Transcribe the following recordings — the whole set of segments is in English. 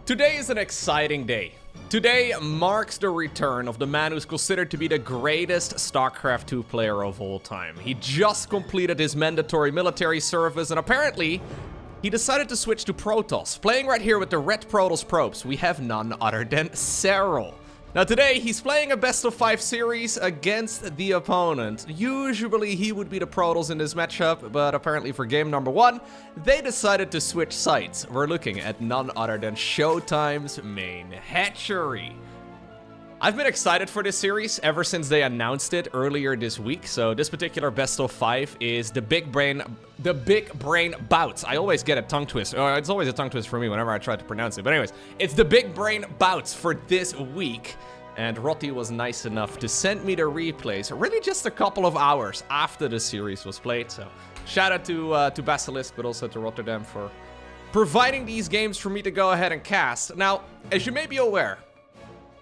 Today is an exciting day. Today marks the return of the man who's considered to be the greatest StarCraft 2 player of all time. He just completed his mandatory military service and apparently he decided to switch to Protoss. Playing right here with the red Protoss probes, we have none other than Serral. Now today, he's playing a best of 5 series against the opponent. Usually he would be the Protoss in this matchup, but apparently for game number 1, they decided to switch sides. We're looking at none other than ShoWTimE's main hatchery. I've been excited for this series ever since they announced it earlier this week. So this particular best of 5 is the big brain bouts. I always get a tongue twist. It's always a tongue twist for me whenever I try to pronounce it. But anyways, it's the big brain bouts for this week. And Rotti was nice enough to send me the replays really just a couple of hours after the series was played. So shout out to Basilisk, but also to Rotterdam for providing these games for me to go ahead and cast. Now, as you may be aware,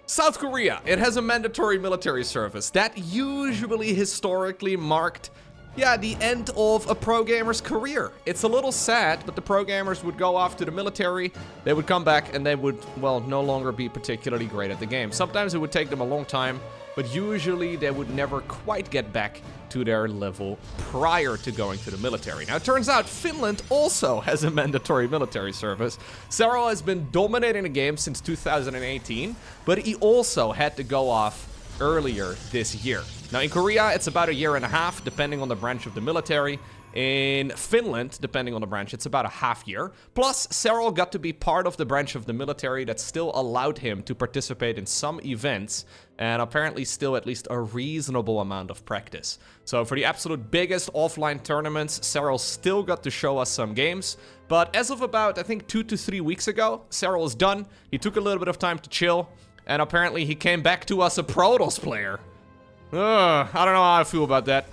South Korea, it has a mandatory military service. That usually historically marked, the end of a pro gamer's career. It's a little sad, but the pro gamers would go off to the military, they would come back, and they would, well, no longer be particularly great at the game. Sometimes it would take them a long time, but usually they would never quite get back to their level prior to going to the military. Now, it turns out Finland also has a mandatory military service. Sarl has been dominating the game since 2018, but he also had to go off earlier this year. Now, in Korea, it's about a year and a half, depending on the branch of the military. In Finland, depending on the branch, it's about a half year. Plus, Serral got to be part of the branch of the military that still allowed him to participate in some events, and apparently still at least a reasonable amount of practice. So for the absolute biggest offline tournaments, Serral still got to show us some games. But as of about, I think, 2 to 3 weeks ago, Serral is done. He took a little bit of time to chill, and apparently he came back to us a Protoss player. I don't know how I feel about that.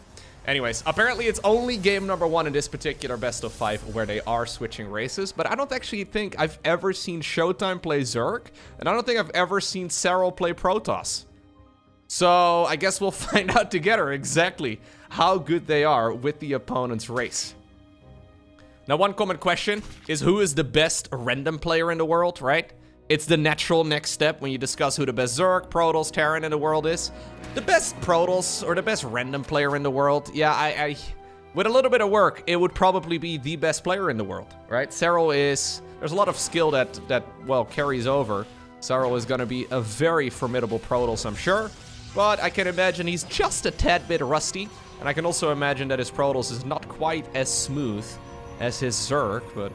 Anyways, apparently it's only game number 1 in this particular best of 5 where they are switching races, but I don't actually think I've ever seen ShoWTimE play Zerg, and I don't think I've ever seen Serral play Protoss. So I guess we'll find out together exactly how good they are with the opponent's race. Now, one common question is who is the best random player in the world, right? It's the natural next step when you discuss who the best Zerg, Protoss, Terran in the world is. The best Protoss, or the best random player in the world, I with a little bit of work, it would probably be the best player in the world, right? Serral is, there's a lot of skill that well, carries over. Serral is gonna be a very formidable Protoss, I'm sure. But I can imagine he's just a tad bit rusty. And I can also imagine that his Protoss is not quite as smooth as his Zerg, but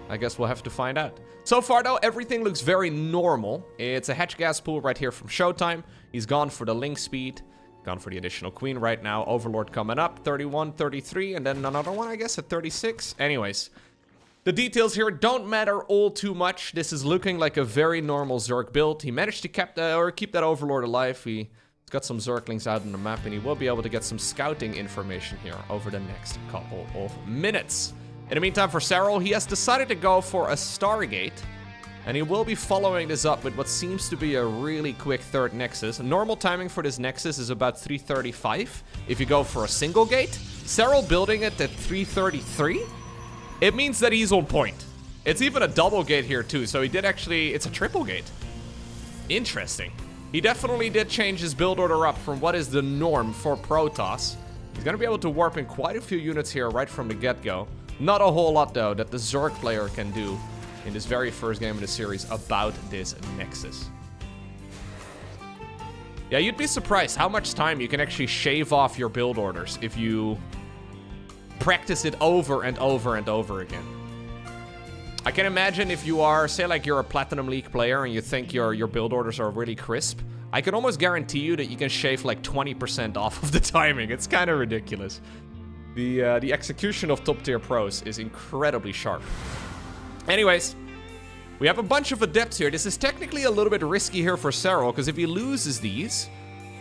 I guess we'll have to find out. So far, though, everything looks very normal. It's a hatch gas pool right here from ShoWTimE. He's gone for the link speed, gone for the additional queen right now. Overlord coming up, 31, 33, and then another one, I guess, at 36. Anyways, the details here don't matter all too much. This is looking like a very normal Zerg build. He managed to keep that Overlord alive. He's got some Zerglings out on the map, and he will be able to get some scouting information here over the next couple of minutes. In the meantime, for Serral, he has decided to go for a Stargate, and he will be following this up with what seems to be a really quick third Nexus. Normal timing for this Nexus is about 3:35. If you go for a single gate, Serral building it at 3:33, it means that he's on point. It's even a double gate here too, so he did actually, it's a triple gate. Interesting. He definitely did change his build order up from what is the norm for Protoss. He's gonna be able to warp in quite a few units here right from the get-go. Not a whole lot, though, that the Zerg player can do in this very first game of the series about this Nexus. Yeah, you'd be surprised how much time you can actually shave off your build orders if you practice it over and over and over again. I can imagine if you are, say, like you're a Platinum League player and you think your build orders are really crisp, I can almost guarantee you that you can shave like 20% off of the timing. It's kind of ridiculous. The execution of top-tier pros is incredibly sharp. Anyways, we have a bunch of adepts here. This is technically a little bit risky here for Serral, because if he loses these,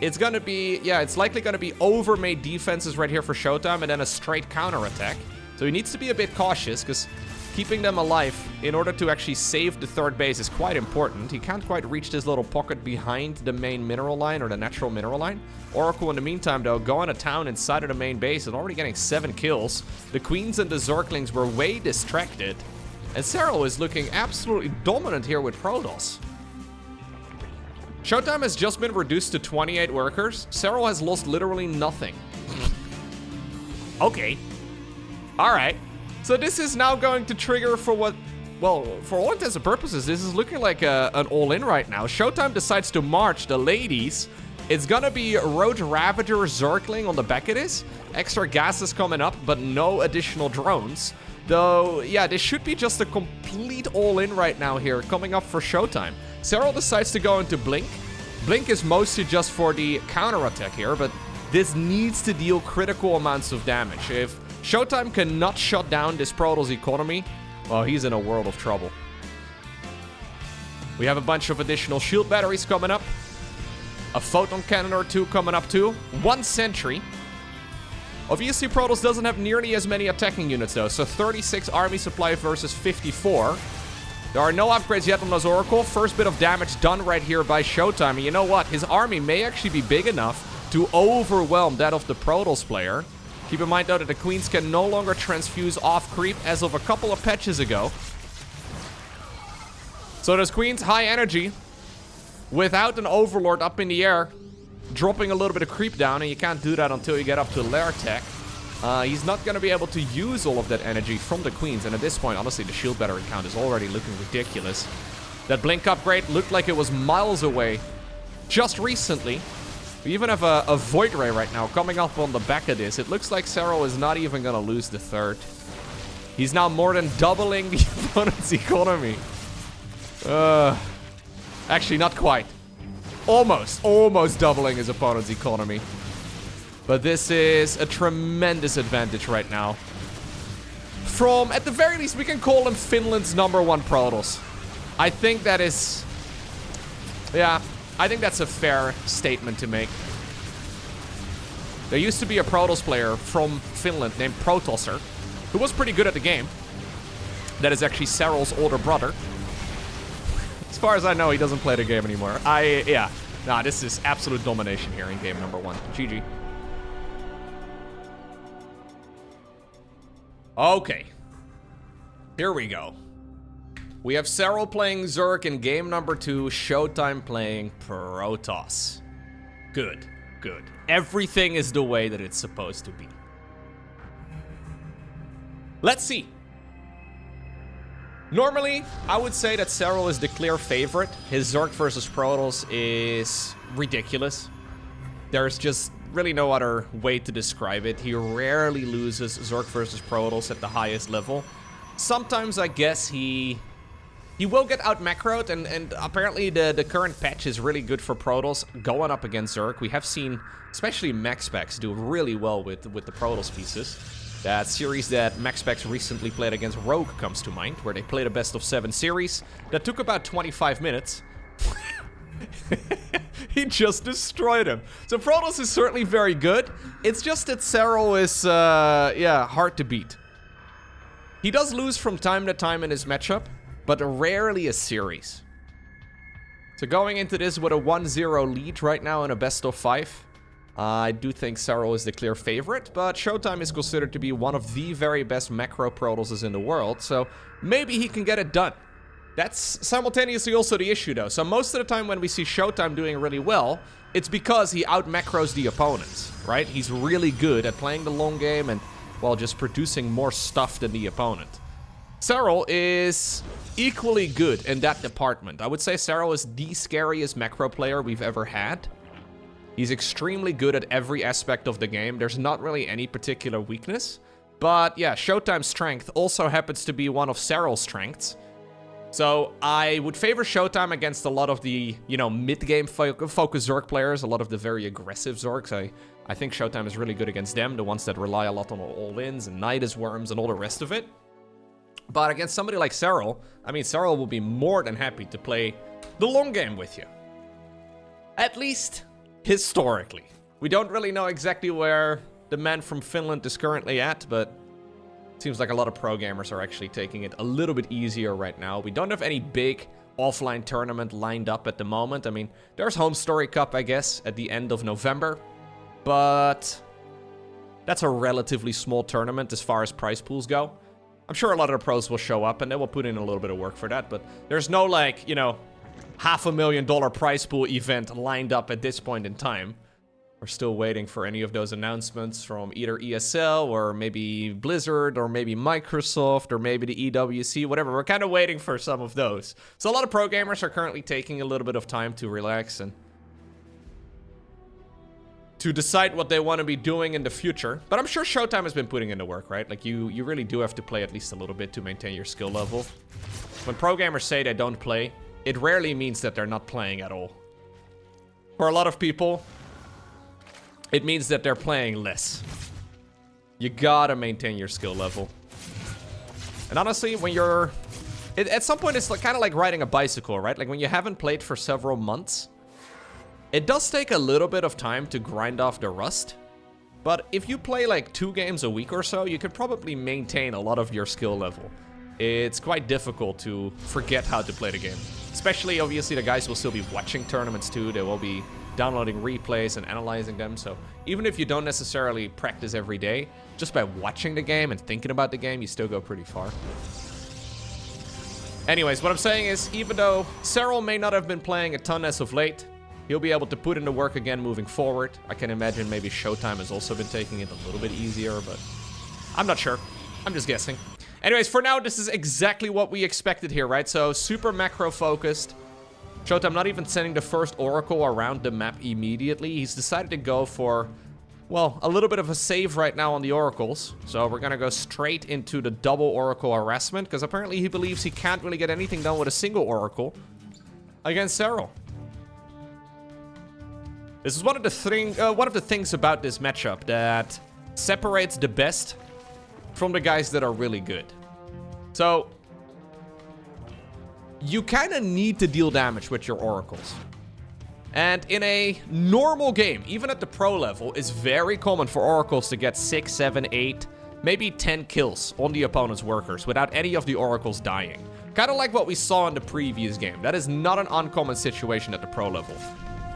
it's gonna be, it's likely gonna be overmade defenses right here for ShoWTimE and then a straight counterattack. So he needs to be a bit cautious, because keeping them alive in order to actually save the third base is quite important. He can't quite reach this little pocket behind the main mineral line or the natural mineral line. Oracle, in the meantime, though, going to town inside of the main base and already getting 7 kills. The queens and the Zerglings were way distracted. And Serral is looking absolutely dominant here with Protoss. ShoWTimE has just been reduced to 28 workers. Serral has lost literally nothing. Okay. Alright. So this is now going to trigger for what... Well, for all intents and purposes, this is looking like an all-in right now. ShoWTimE decides to march the ladies. It's gonna be Road Ravager Zergling on the back of this. Extra gases coming up, but no additional drones. Though, yeah, this should be just a complete all-in right now here, coming up for ShoWTimE. Serral decides to go into Blink. Blink is mostly just for the counter-attack here, but this needs to deal critical amounts of damage. If ShoWTimE cannot shut down this Protoss economy, well, he's in a world of trouble. We have a bunch of additional shield batteries coming up. A photon cannon or two coming up too. 1 sentry. Obviously, Protoss doesn't have nearly as many attacking units though, so 36 army supply versus 54. There are no upgrades yet on those Oracle. First bit of damage done right here by ShoWTimE. And you know what? His army may actually be big enough to overwhelm that of the Protoss player. Keep in mind though that the Queens can no longer transfuse off creep as of a couple of patches ago. So those Queens, high energy, without an Overlord up in the air, dropping a little bit of creep down, and you can't do that until you get up to lair tech. He's not going to be able to use all of that energy from the Queens, and at this point, honestly, the shield battery count is already looking ridiculous. That Blink upgrade looked like it was miles away just recently. We even have a Void Ray right now coming up on the back of this. It looks like Serral is not even going to lose the third. He's now more than doubling the opponent's economy. Actually, not quite. Almost doubling his opponent's economy. But this is a tremendous advantage right now. From, at the very least, we can call him Finland's #1 Protoss. I think that is... Yeah, I think that's a fair statement to make. There used to be a Protoss player from Finland named Protosser, who was pretty good at the game. That is actually Serral's older brother. As far as I know, he doesn't play the game anymore. Yeah. Nah, this is absolute domination here in game #1. GG. Okay. Here we go. We have Serral playing Zerg in game #2, ShoWTimE playing Protoss. Good, good. Everything is the way that it's supposed to be. Let's see. Normally, I would say that Serral is the clear favorite. His Zerg versus Protoss is ridiculous. There's just really no other way to describe it. He rarely loses Zerg versus Protoss at the highest level. Sometimes I guess he will get out macroed, and apparently the current patch is really good for Protoss going up against Zerg. We have seen, especially MaxSpecs, do really well with the Protoss pieces. That series that MaxSpecs recently played against Rogue comes to mind, where they played a best of 7 series that took about 25 minutes. He just destroyed him. So Protoss is certainly very good. It's just that Serral is, yeah, hard to beat. He does lose from time to time in his matchup, but rarely a series. So going into this with a 1-0 lead right now in a best of 5, I do think Serral is the clear favorite, but ShoWTimE is considered to be one of the very best macro Protosses in the world, so maybe he can get it done. That's simultaneously also the issue though. So most of the time when we see ShoWTimE doing really well, it's because he out-macros the opponents, right? He's really good at playing the long game and, well, just producing more stuff than the opponent. Serral is equally good in that department. I would say Serral is the scariest macro player we've ever had. He's extremely good at every aspect of the game. There's not really any particular weakness. But yeah, ShoWTimE's strength also happens to be one of Serral's strengths. So I would favor ShoWTimE against a lot of the, you know, mid-game focused Zerg players, a lot of the very aggressive Zergs. I think ShoWTimE is really good against them, the ones that rely a lot on all-ins and Nidus Worms and all the rest of it. But against somebody like Serral, I mean, Serral will be more than happy to play the long game with you. At least historically. We don't really know exactly where the man from Finland is currently at, but it seems like a lot of pro gamers are actually taking it a little bit easier right now. We don't have any big offline tournament lined up at the moment. I mean, there's Home Story Cup, I guess, at the end of November, but that's a relatively small tournament as far as prize pools go. I'm sure a lot of the pros will show up and they will put in a little bit of work for that, but there's no, like, you know, $500,000 prize pool event lined up at this point in time. We're still waiting for any of those announcements from either ESL or maybe Blizzard or maybe Microsoft or maybe the EWC, whatever. We're kind of waiting for some of those. So a lot of pro gamers are currently taking a little bit of time to relax and to decide what they want to be doing in the future. But I'm sure ShoWTimE has been putting in the work, right? Like, you really do have to play at least a little bit to maintain your skill level. When pro gamers say they don't play, it rarely means that they're not playing at all. For a lot of people, it means that they're playing less. You gotta maintain your skill level. And honestly, when you're... at some point, it's kind of like riding a bicycle, right? Like, when you haven't played for several months, it does take a little bit of time to grind off the rust. But if you play like 2 games a week or so, you could probably maintain a lot of your skill level. It's quite difficult to forget how to play the game. Especially, obviously, the guys will still be watching tournaments too. They will be downloading replays and analyzing them. So even if you don't necessarily practice every day, just by watching the game and thinking about the game, you still go pretty far. Anyways, what I'm saying is, even though Serral may not have been playing a ton as of late, he'll be able to put in the work again moving forward. I can imagine maybe ShoWTimE has also been taking it a little bit easier, but I'm not sure. I'm just guessing. Anyways, for now, this is exactly what we expected here, right? So, super macro-focused. ShoWTimE not even sending the first Oracle around the map immediately. He's decided to go for, well, a little bit of a save right now on the Oracles. So, we're gonna go straight into the double Oracle harassment, because apparently he believes he can't really get anything done with a single Oracle against Serral. This is one of the things about this matchup that separates the best from the guys that are really good. So, you kind of need to deal damage with your Oracles. And in a normal game, even at the pro level, it's very common for Oracles to get 6, 7, 8, maybe 10 kills on the opponent's workers without any of the Oracles dying. Kind of like what we saw in the previous game. That is not an uncommon situation at the pro level.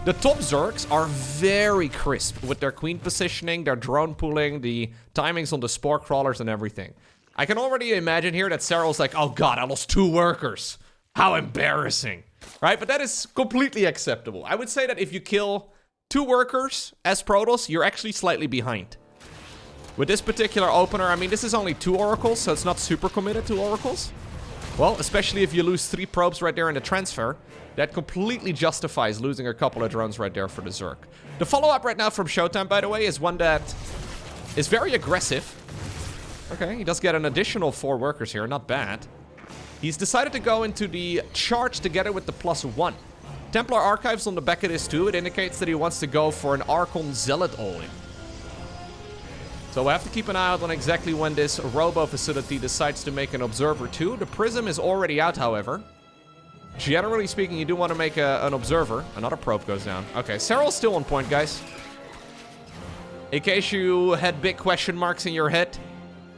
The top Zergs are very crisp with their queen positioning, their drone pulling, the timings on the spore crawlers and everything. I can already imagine here that Serral's like, oh god, I lost 2 workers. How embarrassing. Right? But that is completely acceptable. I would say that if you kill 2 workers as Protoss, you're actually slightly behind. With this particular opener, I mean, this is only 2 Oracles, so it's not super committed to Oracles. Well, especially if you lose 3 probes right there in the transfer. That completely justifies losing a couple of drones right there for the Zerg. The follow-up right now from ShoWTimE, by the way, is one that is very aggressive. Okay, he does get an additional 4 workers here, not bad. He's decided to go into the charge together with the +1. Templar Archives on the back of this too. It indicates that he wants to go for an Archon Zealot all-in. So we'll have to keep an eye out on exactly when this Robo facility decides to make an Observer too. The Prism is already out, however. Generally speaking, you do want to make an Observer. Another probe goes down. Okay, Serral's still on point, guys. In case you had big question marks in your head,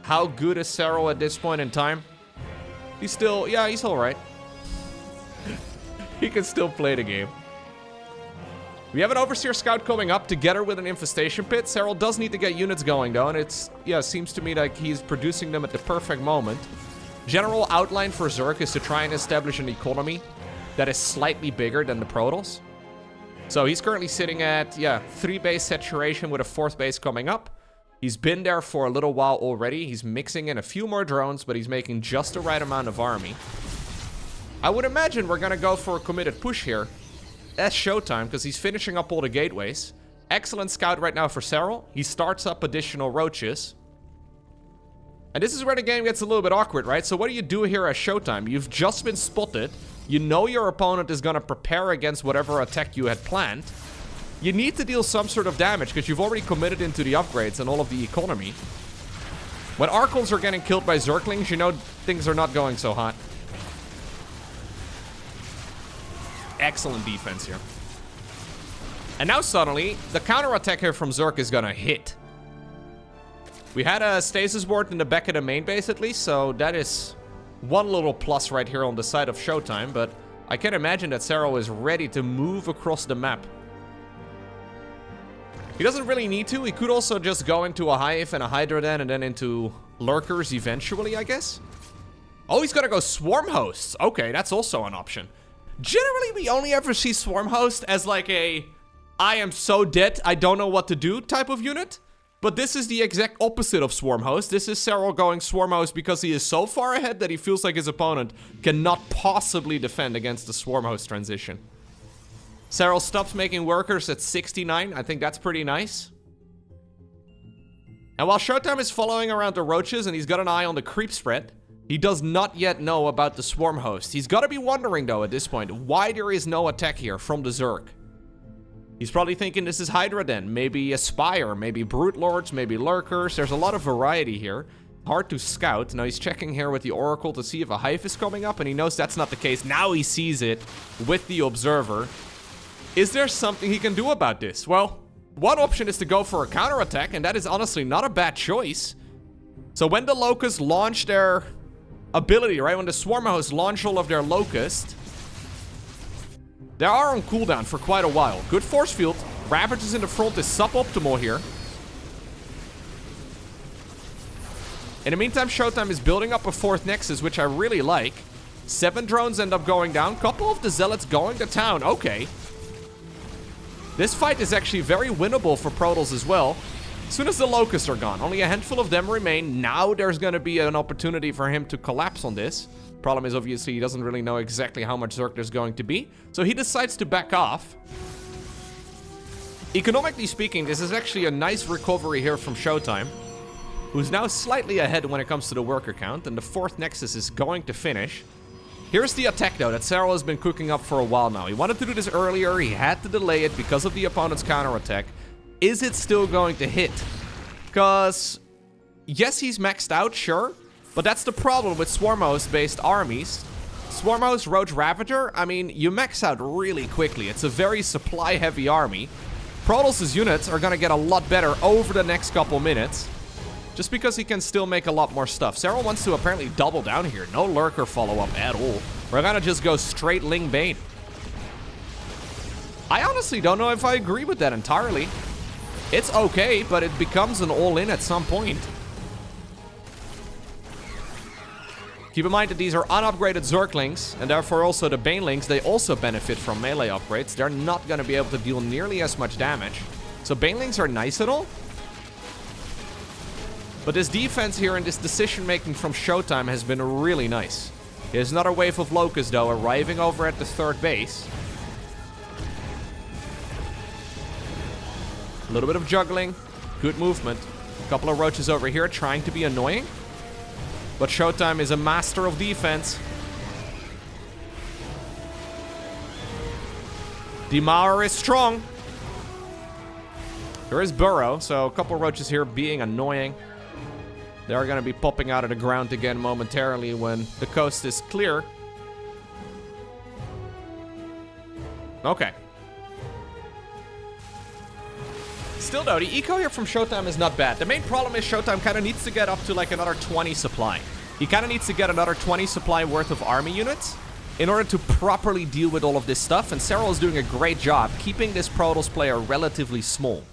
how good is Serral at this point in time? He's still, yeah, he's alright. He can still play the game. We have an Overseer Scout coming up together with an Infestation Pit. Serral does need to get units going, though, and it's, yeah, seems to me like he's producing them at the perfect moment. General outline for Zerg is to try and establish an economy that is slightly bigger than the Protoss. So he's currently sitting at, yeah, 3 base saturation with a 4th base coming up. He's been there for a little while already. He's mixing in a few more drones, but he's making just the right amount of army. I would imagine we're going to go for a committed push here as ShoWTimE, because he's finishing up all the gateways. Excellent scout right now for Serral. He starts up additional roaches. And this is where the game gets a little bit awkward, right? So what do you do here as ShoWTimE? You've just been spotted. You know your opponent is going to prepare against whatever attack you had planned. You need to deal some sort of damage because you've already committed into the upgrades and all of the economy. When Archons are getting killed by Zerglings, you know things are not going so hot. Excellent defense here. And now suddenly, the counterattack here from Zerg is going to hit. We had a stasis ward in the back of the main base at least, so that is one little plus right here on the side of ShoWTimE, but I can imagine that Serral is ready to move across the map. He doesn't really need to. He could also just go into a Hive and a Hydra Den and then into lurkers eventually, I guess. Oh, he's gonna go swarm hosts. Okay, that's also an option. Generally, we only ever see swarm host as like a I am so dead, I don't know what to do type of unit. But this is the exact opposite of swarm host. This is Serral going swarm host because he is so far ahead that he feels like his opponent cannot possibly defend against the swarm host transition. Serral stops making workers at 69. I think that's pretty nice. And while ShoWTimE is following around the roaches and he's got an eye on the creep spread, he does not yet know about the swarm host. He's got to be wondering though at this point why there is no attack here from the Zerg. He's probably thinking this is Hydra then, maybe a Spire, maybe Brute Lords, maybe Lurkers. There's a lot of variety here. Hard to scout. Now he's checking here with the Oracle to see if a Hive is coming up, and he knows that's not the case. Now he sees it with the Observer. Is there something he can do about this? Well, one option is to go for a counterattack, and that is honestly not a bad choice. So when the Locusts launch their ability, right, when the Swarm Hosts launch all of their Locusts, they are on cooldown for quite a while. Good force field. Ravages in the front is suboptimal here. In the meantime, ShoWTimE is building up a 4th Nexus, which I really like. 7 drones end up going down. Couple of the Zealots going to town. Okay. This fight is actually very winnable for Protoss as well. As soon as the Locusts are gone, only a handful of them remain. Now there's going to be an opportunity for him to collapse on this. Problem is, obviously, he doesn't really know exactly how much Zerg there's going to be. So he decides to back off. Economically speaking, this is actually a nice recovery here from ShoWTimE, who's now slightly ahead when it comes to the worker count, and the 4th Nexus is going to finish. Here's the attack, though, that Serral has been cooking up for a while now. He wanted to do this earlier. He had to delay it because of the opponent's counterattack. Is it still going to hit? Because, yes, he's maxed out, sure. But that's the problem with Swarm Host-based armies. Swarm Host, Roach, Ravager, I mean, you max out really quickly. It's a very supply-heavy army. Protoss' units are going to get a lot better over the next couple minutes. Just because he can still make a lot more stuff. Serral wants to apparently double down here. No lurker follow-up at all. We're going to just go straight Ling Bane. I honestly don't know if I agree with that entirely. It's okay, but it becomes an all-in at some point. Keep in mind that these are unupgraded Zerglings, and therefore also the Banelings, they also benefit from melee upgrades. They're not going to be able to deal nearly as much damage. So Banelings are nice at all. But this defense here and this decision-making from ShoWTimE has been really nice. Here's another wave of Locusts, though, arriving over at the 3rd base. A little bit of juggling. Good movement. A couple of roaches over here trying to be annoying. But ShoWTimE is a master of defense. Demower is strong. There is Burrow, so a couple of roaches here being annoying. They are going to be popping out of the ground again momentarily when the coast is clear. Okay. Still though, the eco here from ShoWTimE is not bad. The main problem is ShoWTimE kind of needs to get up to like another 20 supply. He kind of needs to get another 20 supply worth of army units in order to properly deal with all of this stuff. And Serral is doing a great job keeping this Protoss player relatively small.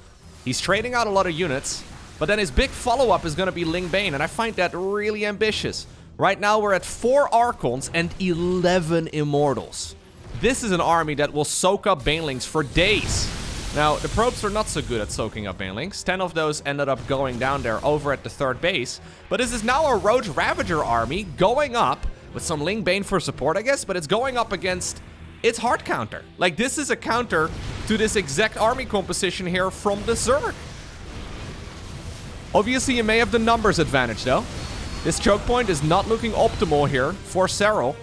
He's trading out a lot of units, but then his big follow-up is going to be Ling Bane, and I find that really ambitious. Right now we're at 4 Archons and 11 Immortals. This is an army that will soak up Banelings for days. Now, the probes are not so good at soaking up Banelings. 10 of those ended up going down there over at the 3rd base. But this is now a Roach Ravager army going up with some Ling Bane for support, I guess, but it's going up against its hard counter. Like, this is a counter to this exact army composition here from the Zerg. Obviously, you may have the numbers advantage, though. This choke point is not looking optimal here for Serral.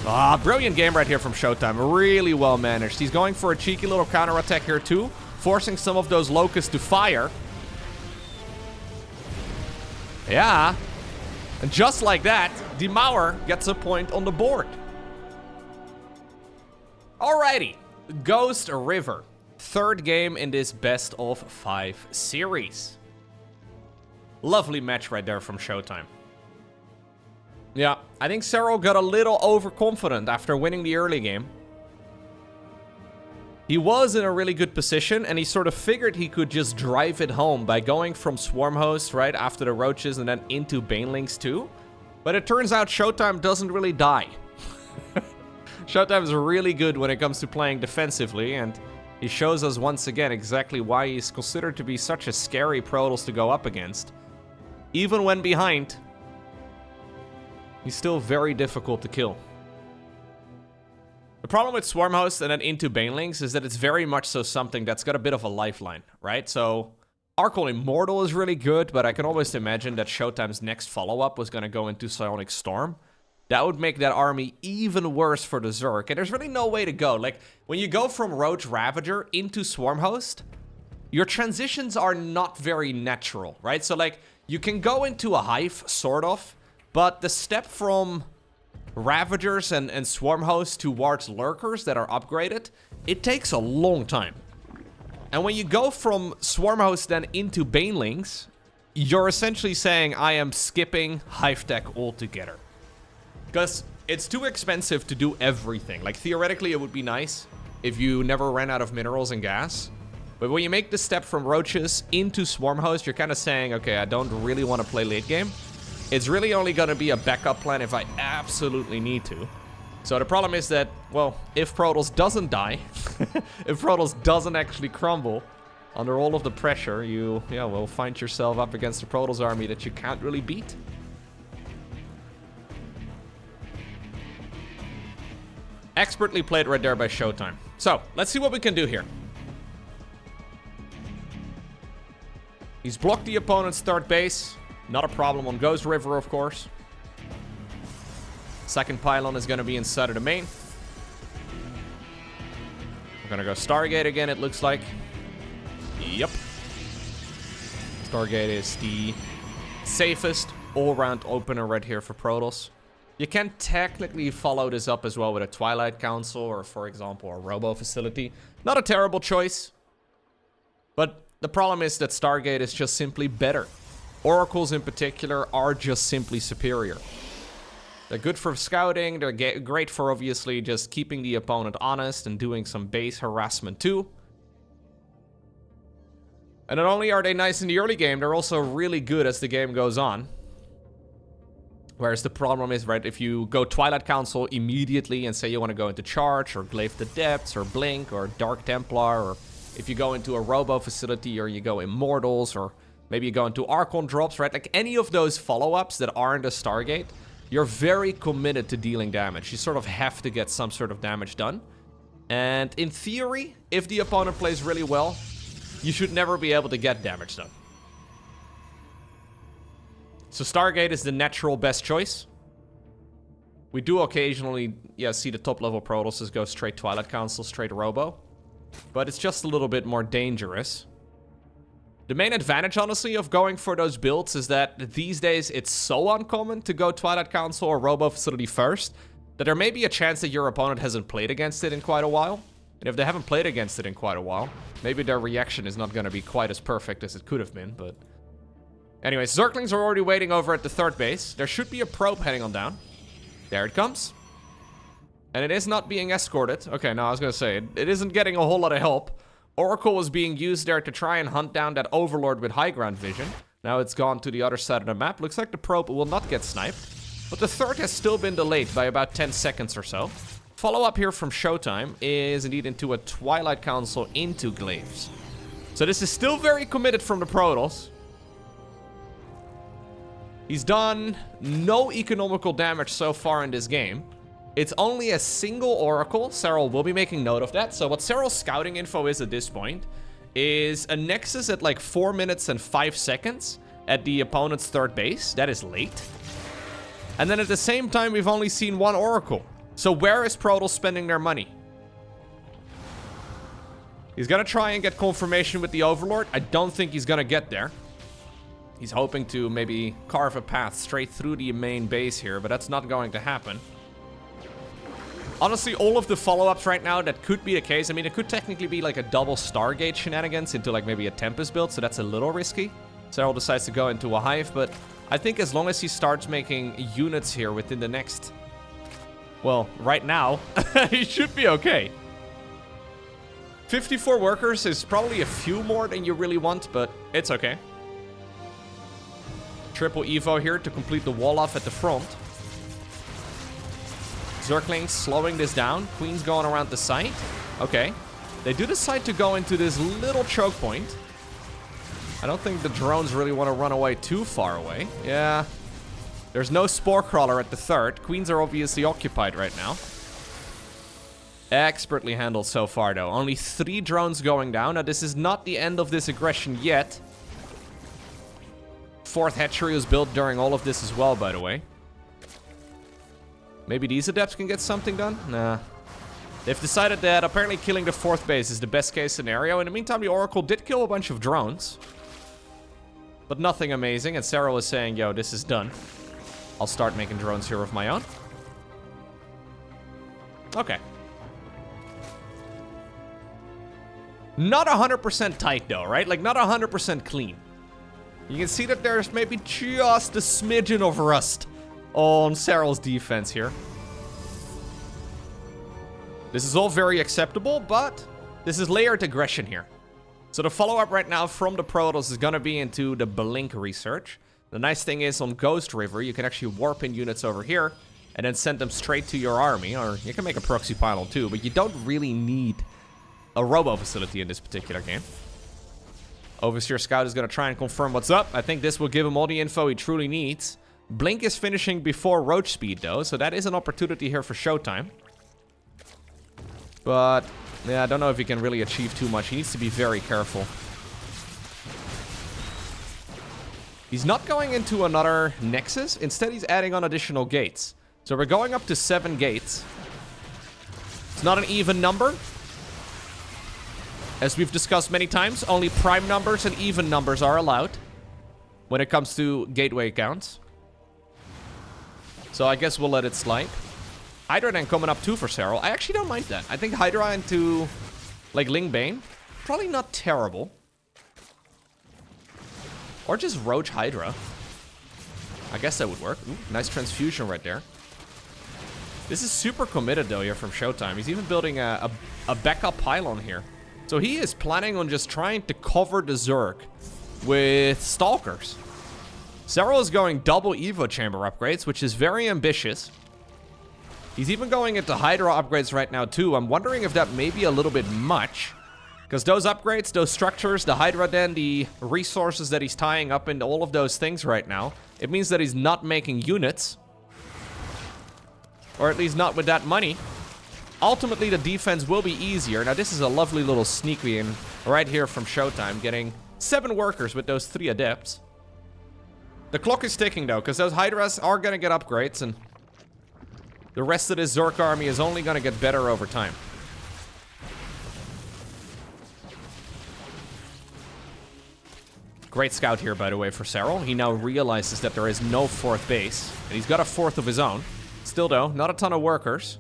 Ah, brilliant game right here from ShoWTimE. Really well managed. He's going for a cheeky little counterattack here too, forcing some of those Locusts to fire. Yeah. And just like that, Demower gets a point on the board. Alrighty. Ghost River. 3rd game in this best of 5 series. Lovely match right there from ShoWTimE. Yeah, I think Serral got a little overconfident after winning the early game. He was in a really good position, and he sort of figured he could just drive it home by going from Swarm Host right after the Roaches and then into Banelings too. But it turns out ShoWTimE doesn't really die. ShoWTimE is really good when it comes to playing defensively, and he shows us once again exactly why he's considered to be such a scary Protoss to go up against. Even when behind, he's still very difficult to kill. The problem with Swarm Host and then into Banelings is that it's very much so something that's got a bit of a lifeline, right? So Archon Immortal is really good, but I can almost imagine that ShoWTimE's next follow-up was going to go into Psionic Storm. That would make that army even worse for the Zerg, and there's really no way to go. Like, when you go from Roach Ravager into Swarm Host, your transitions are not very natural, right? So, like, you can go into a Hive, sort of, but the step from Ravagers and Swarm Hosts towards Lurkers that are upgraded, it takes a long time. And when you go from Swarm Hosts then into Banelings, you're essentially saying, I am skipping Hive Tech altogether. Because it's too expensive to do everything. Like, theoretically, it would be nice if you never ran out of minerals and gas. But when you make the step from Roaches into Swarm Host, you're kind of saying, okay, I don't really want to play late game. It's really only going to be a backup plan if I absolutely need to. So the problem is that, well, if Protoss doesn't die, if Protoss doesn't actually crumble under all of the pressure, you, will find yourself up against a Protoss army that you can't really beat. Expertly played right there by ShoWTimE. So, let's see what we can do here. He's blocked the opponent's third base. Not a problem on Ghost River, of course. Second pylon is going to be inside of the main. We're going to go Stargate again, it looks like. Yep. Stargate is the safest all-round opener right here for Protoss. You can technically follow this up as well with a Twilight Council or, for example, a Robo Facility. Not a terrible choice. But the problem is that Stargate is just simply better. Oracles in particular are just simply superior. They're good for scouting, they're great for obviously just keeping the opponent honest and doing some base harassment too. And not only are they nice in the early game, they're also really good as the game goes on. Whereas the problem is, right, if you go Twilight Council immediately and say you want to go into Charge or Glaive the Depths or Blink or Dark Templar, or if you go into a Robo Facility or you go Immortals or maybe you go into Archon drops, right? Like any of those follow-ups that aren't a Stargate, you're very committed to dealing damage. You sort of have to get some sort of damage done. And in theory, if the opponent plays really well, you should never be able to get damage done. So Stargate is the natural best choice. We do occasionally, see the top level Protosses go straight Twilight Council, straight Robo. But it's just a little bit more dangerous. The main advantage, honestly, of going for those builds is that these days it's so uncommon to go Twilight Council or Robo Facility first that there may be a chance that your opponent hasn't played against it in quite a while. And if they haven't played against it in quite a while, maybe their reaction is not going to be quite as perfect as it could have been, but... Anyways, Zerglings are already waiting over at the third base. There should be a probe heading on down. There it comes. And it is not being escorted. Okay, no, I was going to say, it isn't getting a whole lot of help. Oracle was being used there to try and hunt down that Overlord with high ground vision. Now it's gone to the other side of the map. Looks like the probe will not get sniped. But the third has still been delayed by about 10 seconds or so. Follow-up here from ShoWTimE is indeed into a Twilight Council into Glaives. So this is still very committed from the Protoss. He's done no economical damage so far in this game. It's only a single Oracle. Sarl will be making note of that. So what Sarl's scouting info is at this point is a Nexus at like 4 minutes and 5 seconds at the opponent's third base. That is late. And then at the same time, we've only seen one Oracle. So where is Protoss spending their money? He's gonna try and get confirmation with the Overlord. I don't think he's gonna get there. He's hoping to maybe carve a path straight through the main base here, but that's not going to happen. Honestly, all of the follow-ups right now, that could be the case. I mean, it could technically be like a double Stargate shenanigans into like maybe a Tempest build, so that's a little risky. Serral decides to go into a Hive, but I think as long as he starts making units here within the next... Well, right now, he should be okay. 54 workers is probably a few more than you really want, but it's okay. Triple Evo here to complete the wall off at the front. Zerglings slowing this down. Queen's going around the site. Okay. They do decide to go into this little choke point. I don't think the drones really want to run away too far away. Yeah. There's no Spore Crawler at the third. Queens are obviously occupied right now. Expertly handled so far, though. Only 3 drones going down. Now, this is not the end of this aggression yet. 4th hatchery was built during all of this as well, by the way. Maybe these adepts can get something done? Nah. They've decided that apparently killing the 4th base is the best case scenario. In the meantime, the Oracle did kill a bunch of drones. But nothing amazing. And Serral is saying, yo, this is done. I'll start making drones here of my own. Okay. Not 100% tight, though, right? Like, not 100% clean. You can see that there's maybe just a smidgen of rust on Serral's defense here. This is all very acceptable, but this is layered aggression here. So the follow-up right now from the Protoss is going to be into the Blink research. The nice thing is on Ghost River, you can actually warp in units over here and then send them straight to your army, or you can make a proxy pylon too, but you don't really need a robo facility in this particular game. Overseer Scout is going to try and confirm what's up. I think this will give him all the info he truly needs. Blink is finishing before Roach Speed, though, so that is an opportunity here for ShoWTimE. But, yeah, I don't know if he can really achieve too much. He needs to be very careful. He's not going into another Nexus. Instead, he's adding on additional gates. So we're going up to 7 gates. It's not an even number. As we've discussed many times, only prime numbers and even numbers are allowed when it comes to gateway counts. So I guess we'll let it slide. Hydra then coming up too for Serral. I actually don't mind that. I think Hydra into, like, Ling Bane, probably not terrible. Or just Roach Hydra. I guess that would work. Ooh, nice transfusion right there. This is super committed, though, here from ShoWTimE. He's even building a backup pylon here. So he is planning on just trying to cover the Zerg with Stalkers. Serral is going double Evo chamber upgrades, which is very ambitious. He's even going into Hydra upgrades right now, too. I'm wondering if that may be a little bit much. Because those upgrades, those structures, the Hydra den, the resources that he's tying up into all of those things right now, it means that he's not making units. Or at least not with that money. Ultimately, the defense will be easier. Now, this is a lovely little sneaky in right here from ShoWTimE, getting 7 workers with those 3 adepts. The clock is ticking, though, because those Hydras are going to get upgrades, and the rest of this Zerg army is only going to get better over time. Great scout here, by the way, for Serral. He now realizes that there is no 4th base, and he's got a 4th of his own. Still, though, not a ton of workers.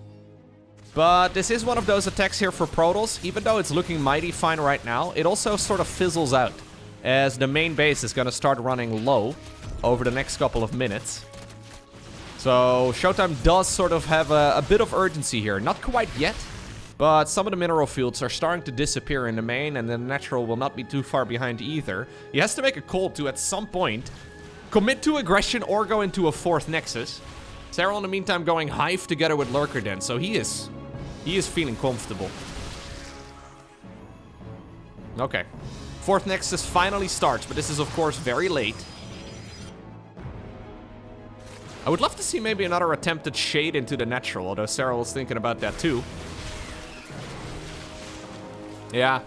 But this is one of those attacks here for Protoss. Even though it's looking mighty fine right now, it also sort of fizzles out, as the main base is going to start running low over the next couple of minutes. So ShoWTimE does sort of have a bit of urgency here. Not quite yet, but some of the mineral fields are starting to disappear in the main, and the natural will not be too far behind either. He has to make a call to, at some point, commit to aggression or go into a 4th Nexus. Serral, in the meantime, going Hive together with Lurker Den, so he is feeling comfortable. Okay. 4th Nexus finally starts, but this is, of course, very late. I would love to see maybe another attempted shade into the natural, although Serral is thinking about that too. Yeah.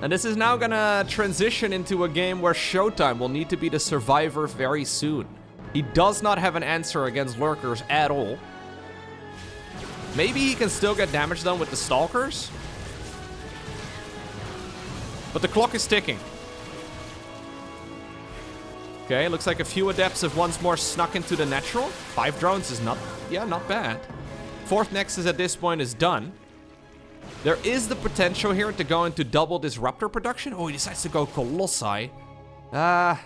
And this is now gonna transition into a game where ShoWTimE will need to be the survivor very soon. He does not have an answer against Lurkers at all. Maybe he can still get damage done with the Stalkers. But the clock is ticking. Okay, looks like a few adepts have once more snuck into the natural. 5 drones is not bad. 4th Nexus at this point is done. There is the potential here to go into double Disruptor production. Oh, he decides to go Colossi. I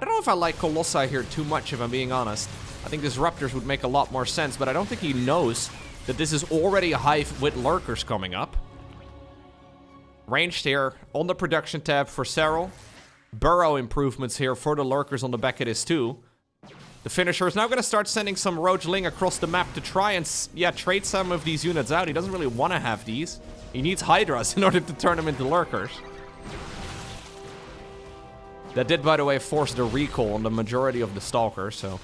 don't know if I like Colossi here too much, if I'm being honest. I think Disruptors would make a lot more sense, but I don't think he knows that this is already a hive with lurkers coming up. Ranged here on the production tab for Serral. Burrow improvements here for the lurkers on the back of this too. The finisher is now going to start sending some Roachling across the map to try and, trade some of these units out. He doesn't really want to have these. He needs Hydras in order to turn them into lurkers. That did, by the way, force the recall on the majority of the Stalkers, so...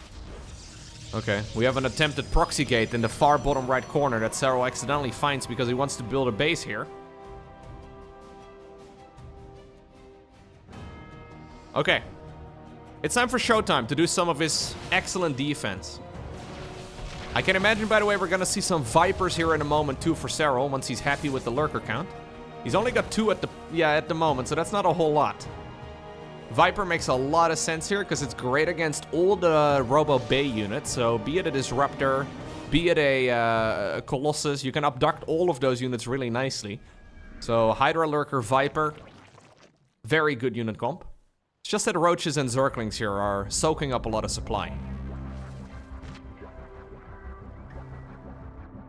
Okay, we have an attempted proxy gate in the far bottom right corner that Serral accidentally finds because he wants to build a base here. Okay. It's time for ShoWTimE to do some of his excellent defense. I can imagine, by the way, we're going to see some Vipers here in a moment, too, for Serral, once he's happy with the lurker count. He's only got 2 at the moment, so that's not a whole lot. Viper makes a lot of sense here, because it's great against all the Robo Bay units, so be it a Disruptor, be it a Colossus, you can abduct all of those units really nicely. So, Hydra, Lurker, Viper, very good unit comp. It's just that Roaches and Zerglings here are soaking up a lot of supply.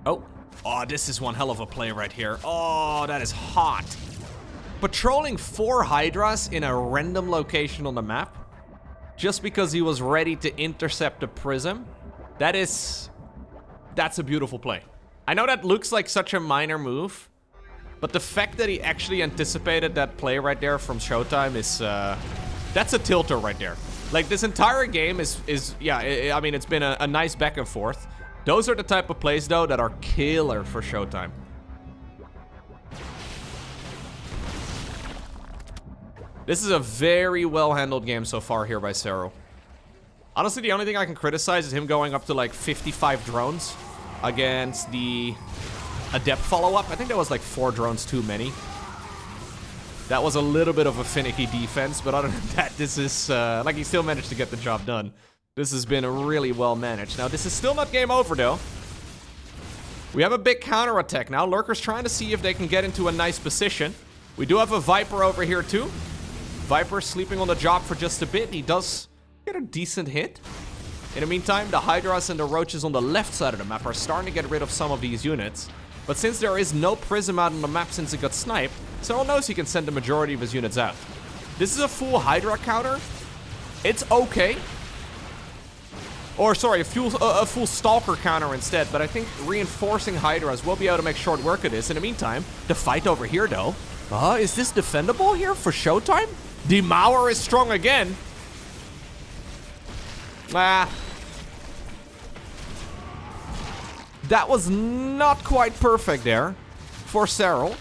Oh, this is one hell of a play right here. Oh, that is hot. Patrolling 4 Hydras in a random location on the map, just because he was ready to intercept a Prism, that's a beautiful play. I know that looks like such a minor move, but the fact that he actually anticipated that play right there from ShoWTimE is, that's a tilter right there. Like, this entire game is I mean, it's been a nice back and forth. Those are the type of plays, though, that are killer for ShoWTimE. This is a very well-handled game so far here by Serral. Honestly, the only thing I can criticize is him going up to, like, 55 drones against the Adept follow-up. I think that was, like, 4 drones too many. That was a little bit of a finicky defense, but other than that, this is, like, he still managed to get the job done. This has been really well managed. Now, this is still not game over, though. We have a big counterattack now. Lurker's trying to see if they can get into a nice position. We do have a Viper over here, too. Viper sleeping on the job for just a bit. He does get a decent hit. In the meantime, the Hydras and the Roaches on the left side of the map are starting to get rid of some of these units. But since there is no Prism out on the map since it got sniped, Sarl knows he can send the majority of his units out. This is a full Hydra counter. It's okay. Or, sorry, a full Stalker counter instead. But I think reinforcing Hydras will be able to make short work of this. In the meantime, the fight over here, though. Is this defendable here for ShoWTimE? The Mauer is strong again. That was not quite perfect there for Serral,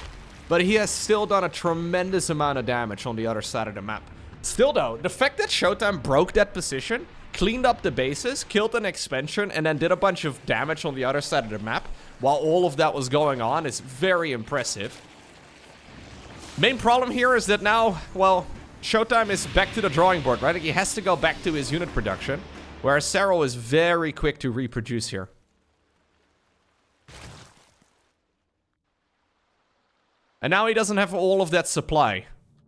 but he has still done a tremendous amount of damage on the other side of the map. Still though, the fact that ShoWTimE broke that position, cleaned up the bases, killed an expansion, and then did a bunch of damage on the other side of the map while all of that was going on is very impressive. Main problem here is that now, well, ShoWTimE is back to the drawing board, right? Like, he has to go back to his unit production, whereas Serral is very quick to reproduce here. And now he doesn't have all of that supply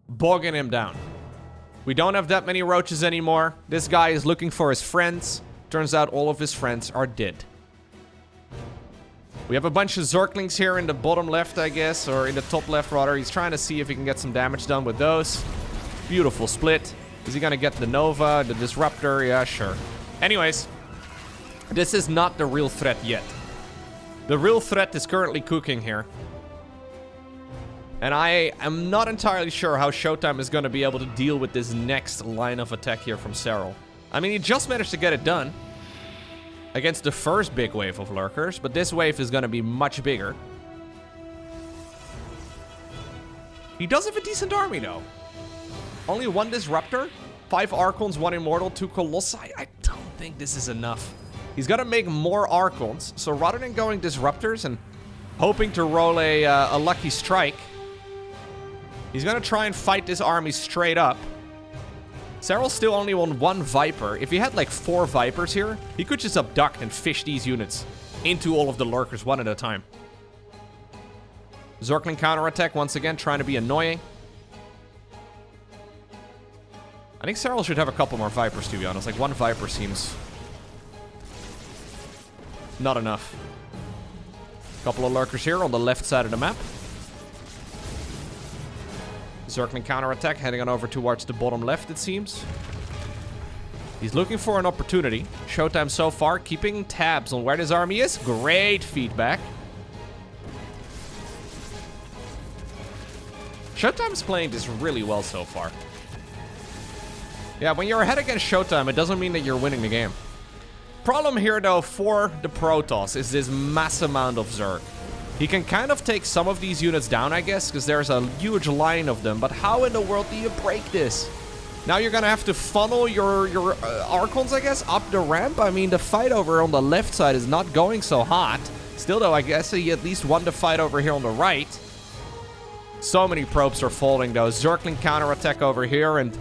bogging him down. We don't have that many Roaches anymore. This guy is looking for his friends. Turns out all of his friends are dead. We have a bunch of Zerglings here in the bottom left, I guess, or in the top left, rather. He's trying to see if he can get some damage done with those. Beautiful split. Is he gonna get the Nova, the Disruptor? Yeah, sure. Anyways, this is not the real threat yet. The real threat is currently cooking here. And I am not entirely sure how ShoWTimE is going to be able to deal with this next line of attack here from Serral. I mean, he just managed to get it done against the first big wave of lurkers, but this wave is going to be much bigger. He does have a decent army, though. Only 1 Disruptor, 5 Archons, 1 Immortal, 2 Colossi. I don't think this is enough. He's got to make more Archons, so rather than going Disruptors and hoping to roll a lucky strike, he's gonna try and fight this army straight up. Serral still only won 1 Viper. If he had like 4 Vipers here, he could just abduct and fish these units into all of the lurkers one at a time. Zergling counterattack once again, trying to be annoying. I think Serral should have a couple more Vipers, to be honest. Like, 1 Viper seems not enough. Couple of lurkers here on the left side of the map. Circling counterattack, heading on over towards the bottom left, it seems. He's looking for an opportunity. ShoWTimE so far keeping tabs on where this army is. Great feedback. ShoWTimE's playing this really well so far. Yeah, when you're ahead against ShoWTimE, it doesn't mean that you're winning the game. Problem here, though, for the Protoss is this mass amount of Zerg. He can kind of take some of these units down, I guess, because there's a huge line of them. But how in the world do you break this? Now you're gonna have to funnel your Archons, I guess, up the ramp. I mean, the fight over on the left side is not going so hot. Still, though, I guess he at least won the fight over here on the right. So many probes are falling, though. Zergling counterattack over here, and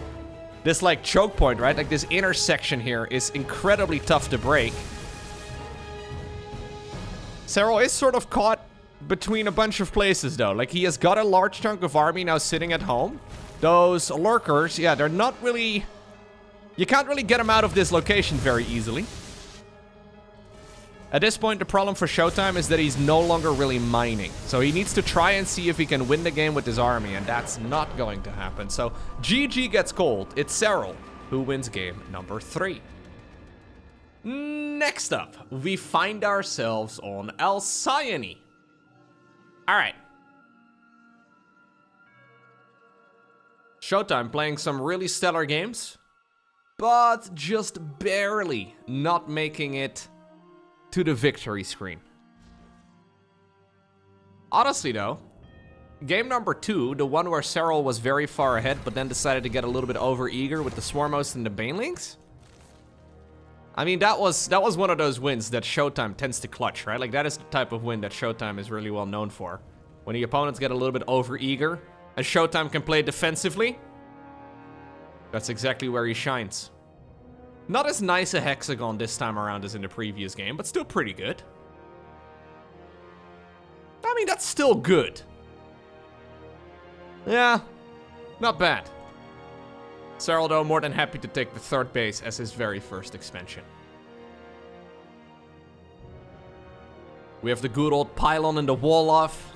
this, like, choke point, right? Like, this intersection here is incredibly tough to break. Sarl is sort of caught between a bunch of places, though. Like, he has got a large chunk of army now sitting at home. Those lurkers, yeah, they're not really... You can't really get them out of this location very easily. At this point, the problem for ShoWTimE is that he's no longer really mining. So he needs to try and see if he can win the game with his army, and that's not going to happen. So GG gets called. It's Serral who wins game number 3. Next up, we find ourselves on Alcyone. Alright. ShoWTimE playing some really stellar games, but just barely not making it to the victory screen. Honestly, though, game number 2, the one where Serral was very far ahead, but then decided to get a little bit over-eager with the Swarmos and the Banelings. I mean, that was one of those wins that ShoWTimE tends to clutch, right? Like, that is the type of win that ShoWTimE is really well known for. When the opponents get a little bit over-eager, and ShoWTimE can play defensively, that's exactly where he shines. Not as nice a hexagon this time around as in the previous game, but still pretty good. I mean, that's still good. Yeah, not bad. Sarl, though, more than happy to take the 3rd base as his very first expansion. We have the good old pylon and the wall off.